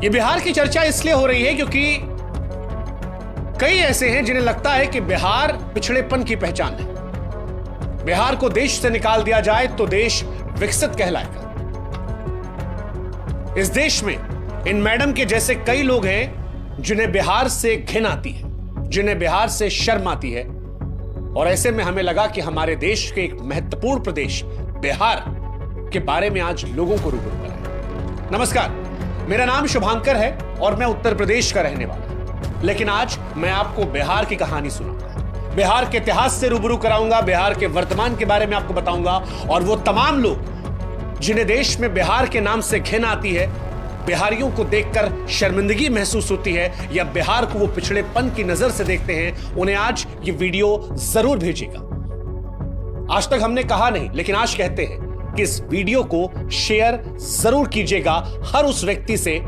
ये बिहार की चर्चा इसलिए हो रही है क्योंकि कई ऐसे हैं जिन्हें लगता है कि बिहार पिछड़ेपन की पहचान है। बिहार को देश से निकाल दिया जाए तो देश विकसित कहलाएगा। इस देश में इन मैडम के जैसे कई लोग हैं जिन्हें बिहार से घिन आती है, जिन्हें बिहार से शर्म आती है, और ऐसे में हमें लगा कि हमारे देश के एक महत्वपूर्ण प्रदेश बिहार के बारे में आज लोगों को रूबरू कराएं। नमस्कार, मेरा नाम शुभांकर है और मैं उत्तर प्रदेश का रहने वाला हूं। लेकिन आज मैं आपको बिहार की कहानी सुनाऊंगा, बिहार के इतिहास से रूबरू कराऊंगा, बिहार के वर्तमान के बारे में आपको बताऊंगा, और वो तमाम लोग जिन्हें देश में बिहार के नाम से घिन आती है, बिहारियों को देखकर शर्मिंदगी महसूस होती है, या बिहार को वो पिछड़ेपन की नजर से देखते हैं, उन्हें आज ये वीडियो जरूर भेजिएगा। आज तक हमने कहा नहीं, लेकिन आज कहते हैं कि इस वीडियो को शेयर जरूर कीजिएगा हर उस व्यक्ति से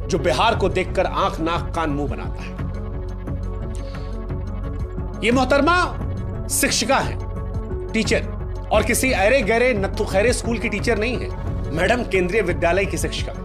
जो बिहार को देखकर आंख नाक कान मुंह बनाता है। ये मोहतरमा शिक्षिका है, टीचर, और किसी अरे गहरे नत्थु खैरे स्कूल की टीचर नहीं है। मैडम केंद्रीय विद्यालय की शिक्षिका है।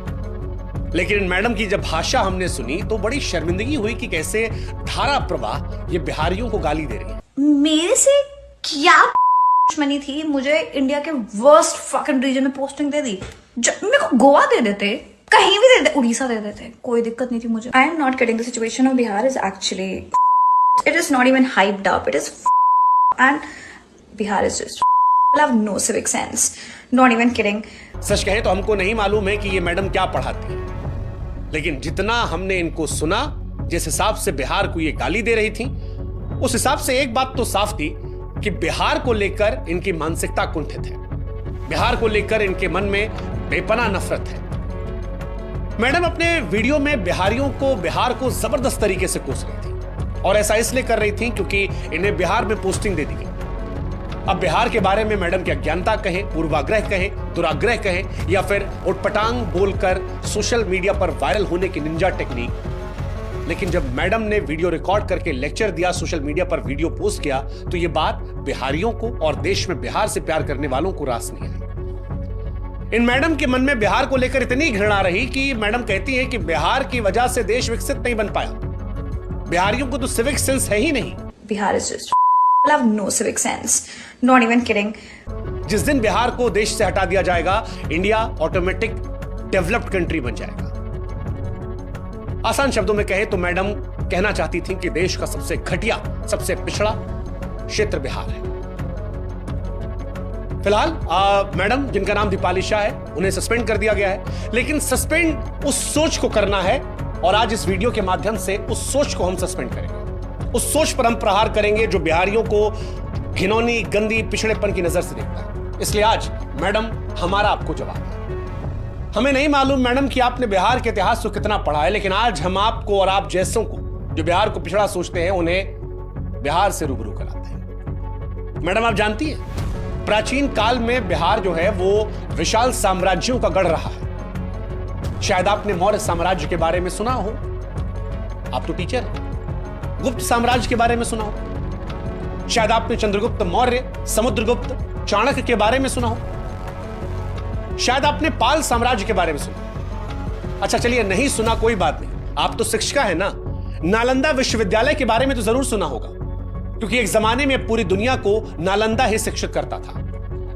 लेकिन इन मैडम की जब भाषा हमने सुनी तो बड़ी शर्मिंदगी हुई कि कैसे धारा प्रवाह ये बिहारियों को गाली दे रही है। मेरे से क्या दुश्मनी थी, मुझे इंडिया के वर्स्ट फकिंग रीजन में पोस्टिंग दे दी। मेरे को गोवा दे देते, कहीं भी दे देते, उड़ीसा दे देते, कोई दिक्कत नहीं थी मुझे। I am not kidding, the situation of Bihar is actually, it is not even hyped up, it is and Bihar is just have no civic sense, not even kidding। सच कहे तो हमको नहीं मालूम है कि ये मैडम क्या पढ़ाती है, लेकिन जितना हमने इनको सुना, जिस हिसाब से बिहार को ये गाली दे रही थी, उस हिसाब से एक बात तो साफ थी कि बिहार को लेकर इनकी मानसिकता कुंठित है, बिहार को लेकर इनके मन में बेपनाह नफरत है। मैडम अपने वीडियो में बिहार को जबरदस्त तरीके से कोस रही थी, और ऐसा इसलिए कर रही थी क्योंकि इन्हें बिहार में पोस्टिंग दे दी गई। अब बिहार के बारे में मैडम की अज्ञानता कहें, पूर्वाग्रह कहें, दुराग्रह कहें, या फिर उटपटांग बोलकर सोशल मीडिया पर वायरल होने की निंजा टेक्निक, लेकिन जब मैडम ने वीडियो रिकॉर्ड करके लेक्चर दिया, सोशल मीडिया पर वीडियो पोस्ट किया, तो यह बात बिहारियों को और देश में बिहार से प्यार करने वालों को रास नहीं आई। इन मैडम के मन में बिहार को लेकर इतनी घृणा रही कि मैडम कहती है कि बिहार की वजह से देश विकसित नहीं बन पाया, बिहारियों को तो सिविक सेंस है ही नहीं। Bihar is just have no civic sense, not even kidding। जिस दिन बिहार को देश से हटा दिया जाएगा, इंडिया ऑटोमेटिक डेवलप्ड कंट्री बन जाएगा। आसान शब्दों में कहें तो मैडम कहना चाहती थी कि देश का सबसे घटिया, सबसे पिछड़ा क्षेत्र बिहार है। फिलहाल मैडम, जिनका नाम दीपाली शाह है, उन्हें सस्पेंड कर दिया गया है, लेकिन सस्पेंड उस सोच को करना है, और आज इस वीडियो के माध्यम से उस सोच को हम सस्पेंड करेंगे। उस सोच पर हम प्रहार करेंगे जो बिहारियों को घिनौनी, गंदी, पिछड़ेपन की नजर से देखता है। इसलिए आज मैडम, हमारा आपको जवाब है। हमें नहीं मालूम मैडम कि आपने बिहार के इतिहास को कितना पढ़ा है, लेकिन आज हम आपको और आप जैसों को जो बिहार को पिछड़ा सोचते हैं, उन्हें बिहार से रूबरू कराते हैं। मैडम, आप जानती हैं, प्राचीन काल में बिहार जो है वो विशाल साम्राज्यों का गढ़ रहा है। शायद आपने मौर्य साम्राज्य के बारे में सुना हो, आप तो टीचर हैं। गुप्त साम्राज्य के बारे में सुना हो, शायद आपने चंद्रगुप्त मौर्य, समुद्रगुप्त, चाणक्य के बारे में सुना हो, शायद आपने पाल साम्राज्य के बारे में सुना। अच्छा चलिए, नहीं सुना कोई बात नहीं, आप तो शिक्षिका है ना। नालंदा विश्वविद्यालय के बारे में तो जरूर सुना होगा, क्योंकि एक जमाने में पूरी दुनिया को नालंदा ही शिक्षित करता था।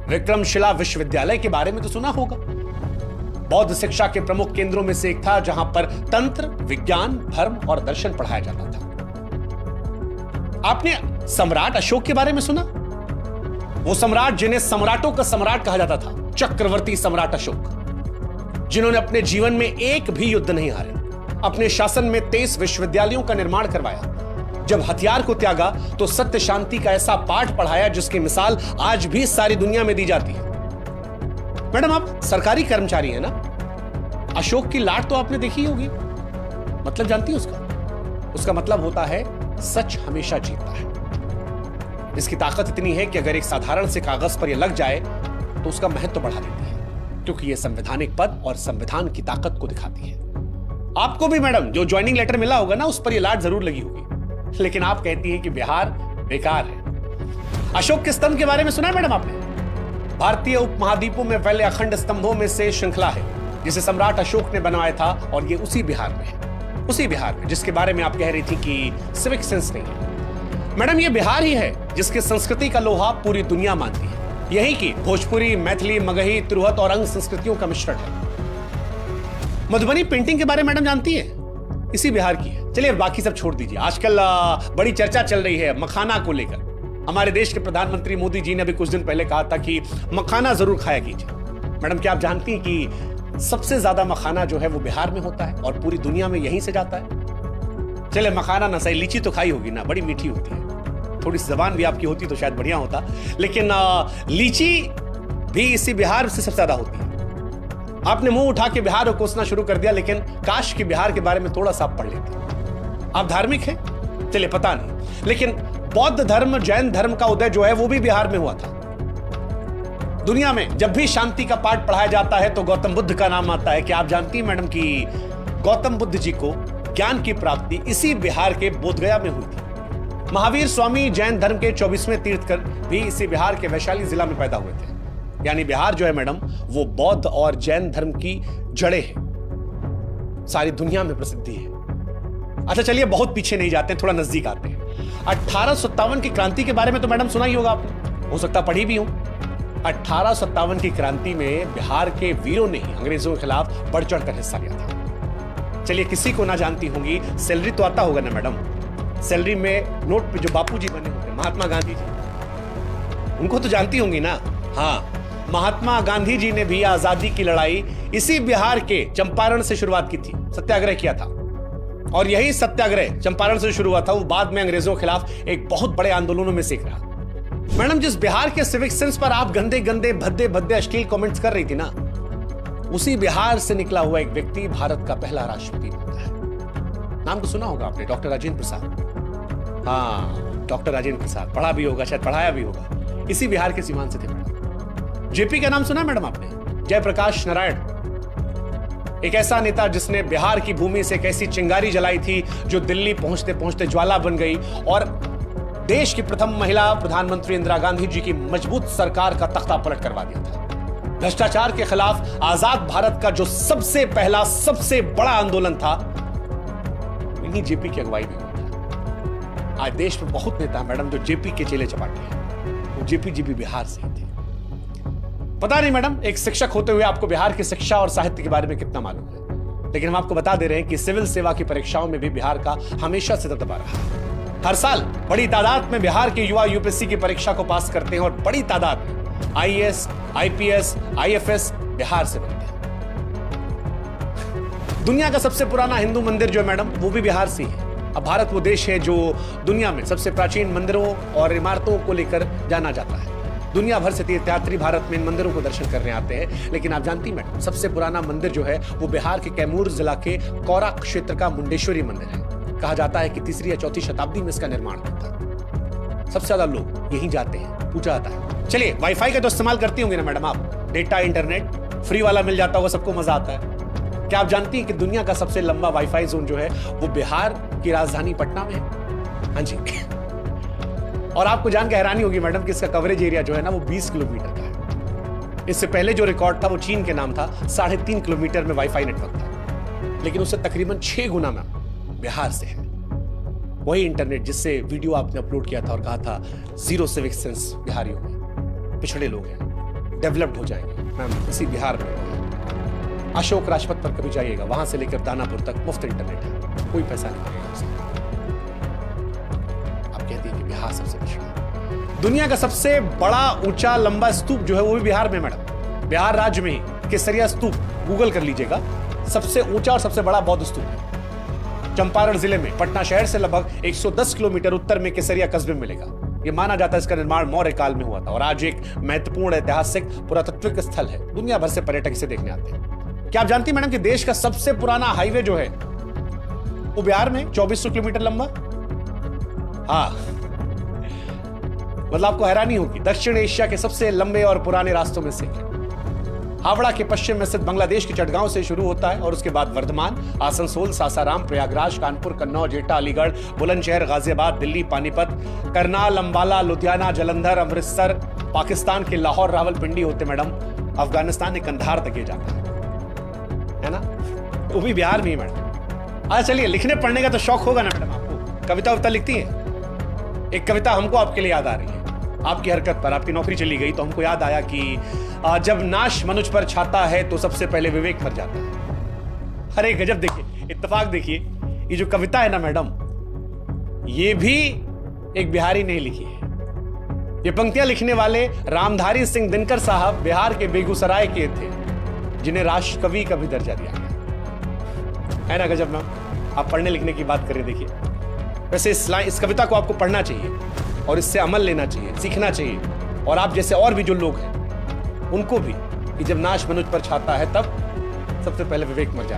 विक्रमशिला विश्वविद्यालय के बारे में तो सुना होगा, बौद्ध शिक्षा के प्रमुख केंद्रों में से एक था, जहां पर तंत्र, विज्ञान, धर्म और दर्शन पढ़ाया जाता था। आपने सम्राट अशोक के बारे में सुना? वो सम्राट जिन्हें सम्राटों का सम्राट कहा जाता था, चक्रवर्ती सम्राट अशोक, जिन्होंने अपने जीवन में एक भी युद्ध नहीं हारे, अपने शासन में 23 विश्वविद्यालयों का निर्माण करवाया। जब हथियार को त्यागा तो सत्य शांति का ऐसा पाठ पढ़ाया जिसकी मिसाल आज भी सारी दुनिया में दी जाती है। मैडम, आप सरकारी कर्मचारी हैं ना? अशोक की लाट तो आपने देखी होगी। मतलब जानती है उसका मतलब होता है सच हमेशा जीतता है। इसकी ताकत इतनी है कि अगर एक साधारण से कागज पर यह लग जाए तो उसका महत्व बढ़ा देती है, क्योंकि यह संवैधानिक पद और संविधान की ताकत को दिखाती है। आपको भी मैडम जो ज्वाइनिंग लेटर मिला होगा ना, उस पर यह लाट जरूर लगी होगी, लेकिन आप कहती हैं कि बिहार बेकार है। अशोक के स्तंभ के बारे में सुना है मैडम आपने? भारतीय उपमहाद्वीपों में फैले अखंड स्तंभों में से श्रृंखला है। जिसे सम्राट अशोक ने बनवाया था, और ये उसी बिहार में है, उसी बिहार में जिसके बारे में आप कह रही थी कि सिविक सेंस नहीं है। मैडम, ये बिहार ही है जिसकी संस्कृति का लोहा पूरी दुनिया मानती है। यही की भोजपुरी, मैथिली, मगही, तिरहुत और अंग संस्कृतियों का मिश्रण है। मधुबनी पेंटिंग के बारे में मैडम जानती है, इसी बिहार की है। चलिए बाकी सब छोड़ दीजिए। आजकल बड़ी चर्चा चल रही है मखाना को लेकर। हमारे देश के प्रधानमंत्री मोदी जी ने अभी कुछ दिन पहले कहा था कि मखाना जरूर खाया कीजिए। मैडम, क्या आप जानती हैं कि सबसे ज्यादा मखाना जो है वो बिहार में होता है और पूरी दुनिया में यहीं से जाता है। चले मखाना ना सही, लीची तो खाई होगी ना, बड़ी मीठी होती है। थोड़ी सी जबान भी आपकी होती तो शायद बढ़िया होता, लेकिन लीची भी इसी बिहार से सबसे ज्यादा होती है। आपने मुंह उठा के बिहार को कोसना शुरू कर दिया, लेकिन काश कि बिहार के बारे में थोड़ा सा पढ़ लेते। आप धार्मिक हैं? चलिए पता नहीं, लेकिन बौद्ध धर्म, जैन धर्म का उदय जो है वो भी बिहार में हुआ था। दुनिया में जब भी शांति का पाठ पढ़ाया जाता है तो गौतम बुद्ध का नाम आता है। क्या आप जानती हैं मैडम कि गौतम बुद्ध जी को ज्ञान की प्राप्ति इसी बिहार के बोधगया में हुई थी। महावीर स्वामी जैन धर्म के 24वें तीर्थंकर भी इसी बिहार के वैशाली जिला में पैदा हुए थे। यानी बिहार जो है मैडम वो बौद्ध और जैन धर्म की जड़ें हैं, सारी दुनिया में प्रसिद्धि है। अच्छा चलिए बहुत पीछे नहीं जाते हैं, थोड़ा नजदीक आते हैं। 1857 की क्रांति के बारे में तो मैडम सुना ही होगा आपने, हो सकता पढ़ी भी हो। 1857 की क्रांति में बिहार के वीरों ने ही अंग्रेजों के खिलाफ बढ़ चढ़कर हिस्सा लिया था। चलिए किसी को ना जानती होंगी, सैलरी तो आता होगा ना मैडम, सैलरी में नोट पे जो बापूजी बने होते महात्मा गांधी जी, उनको तो जानती होंगी ना। हाँ, महात्मा गांधी जी ने भी आजादी की लड़ाई इसी बिहार के चंपारण से शुरुआत की थी, सत्याग्रह किया था। और यही सत्याग्रह चंपारण से शुरू हुआ था, वो बाद में अंग्रेजों के खिलाफ एक बहुत बड़े आंदोलनों में सीख रहा। मैडम, जिस बिहार के सिविक सेंस पर आप गंदे गंदे भद्दे भद्दे अश्लील कमेंट्स कर रही थी ना, उसी बिहार से निकला हुआ एक व्यक्ति भारत का पहला राष्ट्रपति बनता है। नाम तो सुना होगा आपने, डॉक्टर राजेंद्र प्रसाद। हाँ, डॉक्टर राजेंद्र प्रसाद, पढ़ा भी होगा, शायद पढ़ाया भी होगा, इसी बिहार के सीमांत से थे मैडम। जेपी का नाम सुना मैडम आपने? जयप्रकाश नारायण, एक ऐसा नेता जिसने बिहार की भूमि से एक ऐसी चिंगारी जलाई थी जो दिल्ली पहुंचते पहुंचते ज्वाला बन गई और देश की प्रथम महिला प्रधानमंत्री इंदिरा गांधी जी की मजबूत सरकार का तख्ता पलट करवा दिया था। भ्रष्टाचार के खिलाफ आजाद भारत का जो सबसे पहला सबसे बड़ा आंदोलन था, इन्हीं जेपी की अगुवाई में हुआ था। आज देश में बहुत नेता मैडम जो जेपी के चेले चपाटे हैं, वो जेपी जी भी बिहार से ही थे। पता नहीं मैडम, एक शिक्षक होते हुए आपको बिहार की शिक्षा और साहित्य के बारे में कितना मालूम है, लेकिन हम आपको बता दे रहे हैं कि सिविल सेवा की परीक्षाओं में भी बिहार का हमेशा से दबदबा रहा है। हर साल बड़ी तादाद में बिहार के युवा यूपीएससी की परीक्षा को पास करते हैं और बड़ी तादाद में आईएएस, आईपीएस, आईएफएस बिहार से बनते हैं। दुनिया का सबसे पुराना हिंदू मंदिर जो है मैडम वो भी बिहार से ही है। अब भारत वो देश है जो दुनिया में सबसे प्राचीन मंदिरों और इमारतों को लेकर जाना जाता है। दुनिया भर से तीर्थयात्री भारत में इन मंदिरों को दर्शन करने आते हैं, लेकिन आप जानती मैडम सबसे पुराना मंदिर जो है वो बिहार के कैमूर जिला के कौरा क्षेत्र का मुंडेश्वरी मंदिर है। कहा जाता है कि 3री या 4वीं शताब्दी में इसका निर्माण हुआ था। सबसे ज्यादा लोग यहीं जाते हैं, पूछा जाता है। चलिए वाईफाई का तो इस्तेमाल करती होंगी ना मैडम आप, डेटा इंटरनेट फ्री वाला मिल जाता होगा, सबको मजा आता है। क्या आप जानती हैं कि दुनिया का सबसे लंबा वाईफाई जोन जो है वो बिहार की राजधानी पटना में है? हाँ जी। और आपको जान के हैरानी होगी मैडम कि इसका कवरेज एरिया जो है ना वो 20 किलोमीटर का है। इससे पहले जो रिकॉर्ड था वो चीन के नाम था, 3.5 किलोमीटर में वाईफाई नेटवर्क था, लेकिन उससे तकरीबन 6 गुना में बिहार से है वही इंटरनेट जिससे वीडियो आपने अपलोड किया था और कहा था जीरो सिविक सेंस बिहारियों में, पिछड़े लोग हैं, डेवलप्ड हो जाएंगे। मैम इसी बिहार में अशोक राजपथ पर कभी जाइएगा, वहां से लेकर दानापुर तक मुफ्त इंटरनेट है, कोई पैसा नहीं लगेगा उसका। आप कहती हैं कि बिहार सबसे पिछड़ा। दुनिया का सबसे बड़ा ऊंचा लंबा स्तूप जो है वो भी बिहार में मैडम, बिहार राज्य में ही केसरिया स्तूप, गूगल कर लीजिएगा, सबसे ऊंचा और सबसे बड़ा बौद्ध स्तूप है। चंपारण जिले में पटना शहर से लगभग 110 किलोमीटर उत्तर में केसरिया कस्बे में मिलेगा। यह माना जाता है इसका निर्माण मौर्य काल में हुआ था और आज एक महत्वपूर्ण ऐतिहासिक पुरातत्विक स्थल है। दुनिया भर से पर्यटक इसे देखने आते हैं। क्या आप जानती हैं मैडम कि देश का सबसे पुराना हाईवे जो है वो बिहार में 2400 किलोमीटर लंबा? हाँ, मतलब आपको हैरानी होगी, दक्षिण एशिया के सबसे लंबे और पुराने रास्तों में से हावड़ा के पश्चिम में स्थित बांग्लादेश के चटगांव से शुरू होता है और उसके बाद वर्धमान, आसनसोल, सासाराम, प्रयागराज, कानपुर, कन्नौज, एटा, अलीगढ़, बुलंदशहर, गाजियाबाद, दिल्ली, पानीपत, करनाल, अंबाला, लुधियाना, जलंधर, अमृतसर, पाकिस्तान के लाहौर, रावलपिंडी होते मैडम अफगानिस्तान के कंधार तक ये जाता है। है ना, वो भी बिहार में ही मैडम। अच्छा चलिए, लिखने पढ़ने का तो शौक होगा ना मैडम आपको, कविता वविता लिखती हैं? एक कविता हमको आपके लिए याद आ रही है, आपकी हरकत पर। आपकी नौकरी चली गई तो हमको याद आया कि जब नाश मनुज पर छाता है तो सबसे पहले विवेक मर जाता है। अरे गजब, देखिए इत्तेफाक, देखिए ये जो कविता है ना मैडम, ये भी एक बिहारी ने लिखी है। ये पंक्तियां लिखने वाले रामधारी सिंह दिनकर साहब बिहार के बेगूसराय के थे, जिन्हें राष्ट्र कवि का भी दर्जा दिया गया है ना। गजब मैम, आप पढ़ने लिखने की बात करें। देखिए वैसे इस कविता को आपको पढ़ना चाहिए और इससे अमल लेना चाहिए, सीखना चाहिए, और आप जैसे और भी जो लोग हैं उनको भी, कि जब नाश मनुज पर छाता है तब सबसे पहले विवेक मर जाता है।